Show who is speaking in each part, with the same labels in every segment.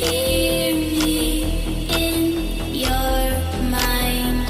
Speaker 1: hear me in your mind.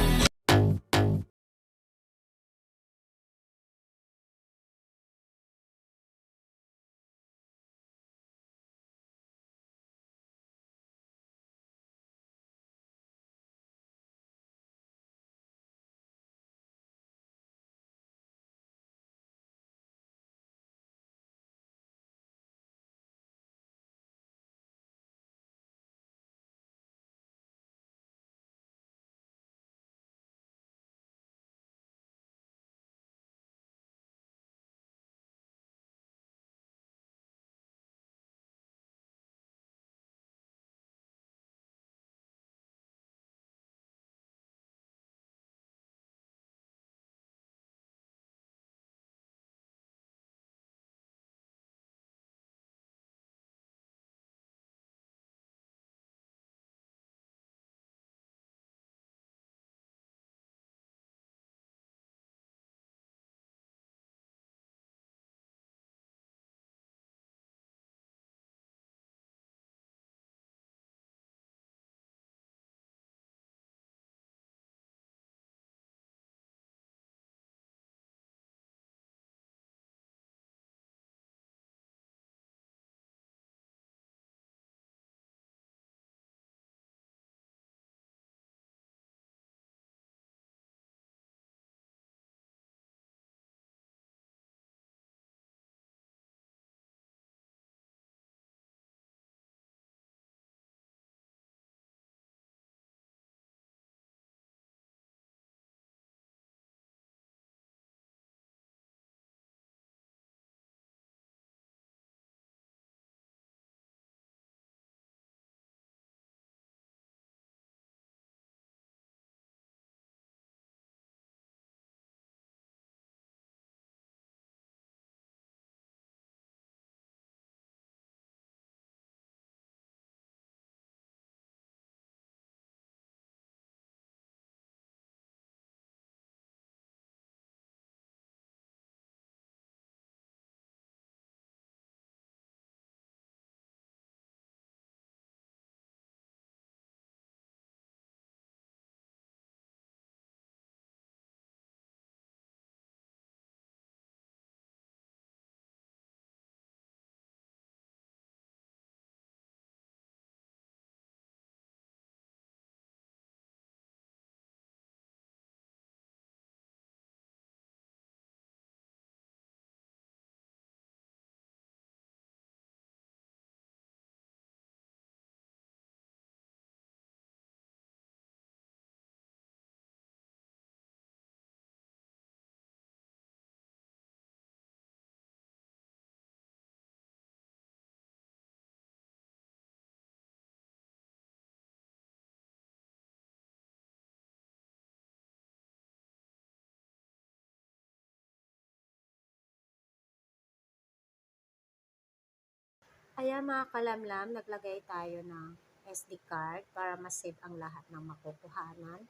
Speaker 2: Ayan mga kalamlam, naglagay tayo ng SD card para ma-save ang lahat ng makukuhanan.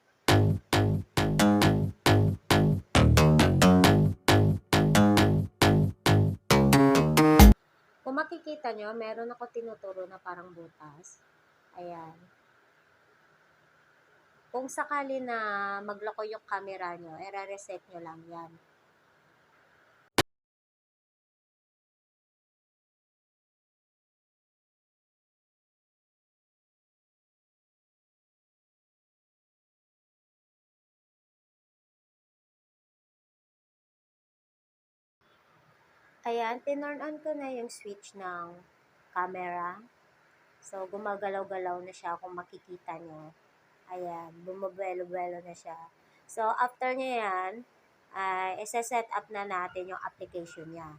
Speaker 2: Kung makikita nyo, meron ako tinuturo na parang butas. Ayan. Kung sakali na magloko yung camera nyo, i-reset nyo lang yan. Ayan, tinurn on ko na yung switch ng camera. So, gumagalaw-galaw na siya kung makikita nyo. Ayan, bumabelo-belo na siya. So, after nyo yan, isa-set up na natin yung application niya.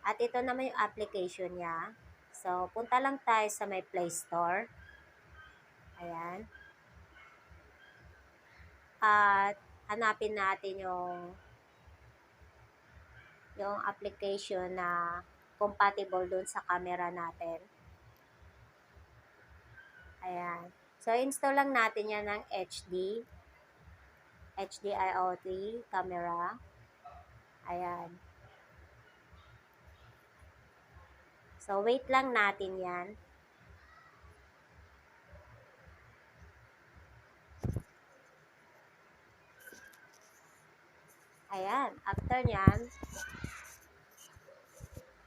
Speaker 2: At ito naman yung application niya. So, punta lang tayo sa may Play Store. Ayan. At hanapin natin yung application na compatible dun sa camera natin. Ayan. So, install lang natin yan ng HDIoT camera. Ayan. So, wait lang natin yan. Ayan, after nyan,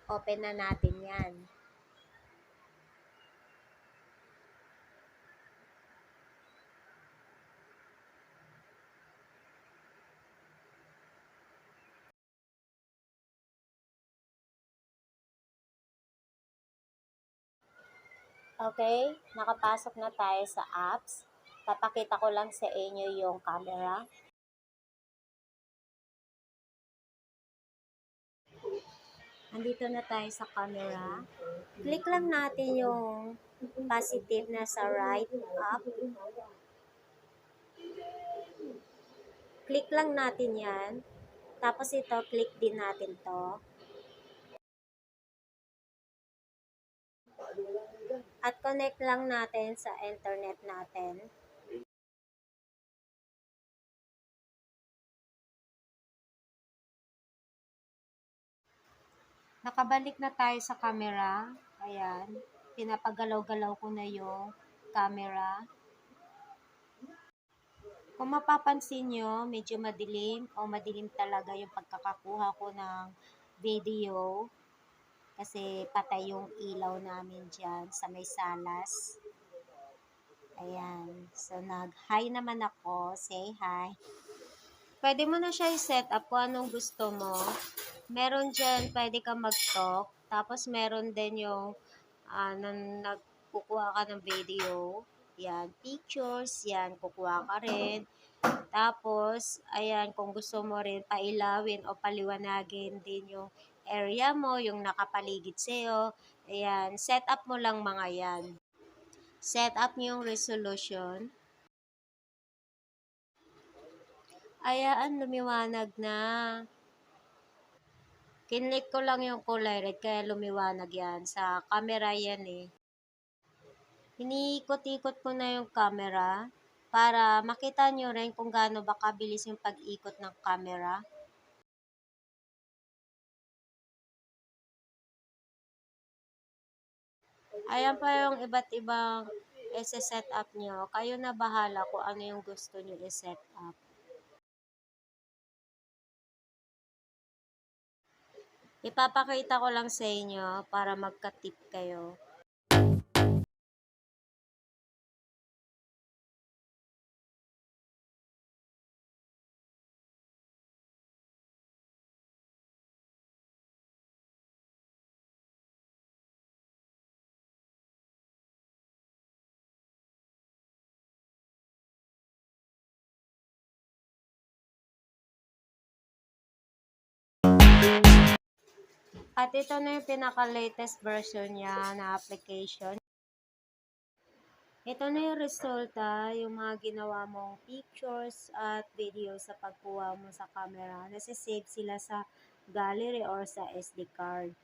Speaker 2: open na natin yan. Okay, nakapasok na tayo sa apps. Papakita ko lang sa inyo yung camera. Andito na tayo sa camera. Click lang natin yung positive na sa right up. Click lang natin yan. Tapos ito, click din natin to. At connect lang natin sa internet natin. Nakabalik na tayo sa camera. Ayan. Pinapagalaw-galaw ko na yung camera. Kung mapapansin nyo, medyo madilim o madilim talaga yung pagkakakuha ko ng video. Kasi patay yung ilaw namin dyan sa may salas. Ayan. So, nag-hi naman ako. Say hi. Pwede mo na siya i-set up kung anong gusto mo. Meron dyan, pwede ka mag-talk. Tapos, meron din yung nagkukuha ka ng video. Yan, pictures. Yan, kukuha ka rin. Tapos, ayan, kung gusto mo rin pailawin o paliwanagin din yung area mo, yung nakapaligid sa'yo. Ayan, set up mo lang mga yan. Set up yung resolution. Ayan, lumiwanag na. Kinlik ko lang yung kulay red kaya lumiwanag yan. Sa camera yan eh. Iniikot-ikot ko na yung camera para makita nyo rin kung gaano ba kabilis yung pag-ikot ng camera. Ayan pa yung iba't ibang i-set up nyo. Kayo na bahala kung ano yung gusto nyo i-set up. Ipapakita ko lang sa inyo para magka-tip kayo. At ito na yung pinaka-latest version niya na application. Ito na yung resulta, yung mga ginawa mong pictures at videos sa pagkuha mo sa camera. Nasa-save sila sa gallery or sa SD card.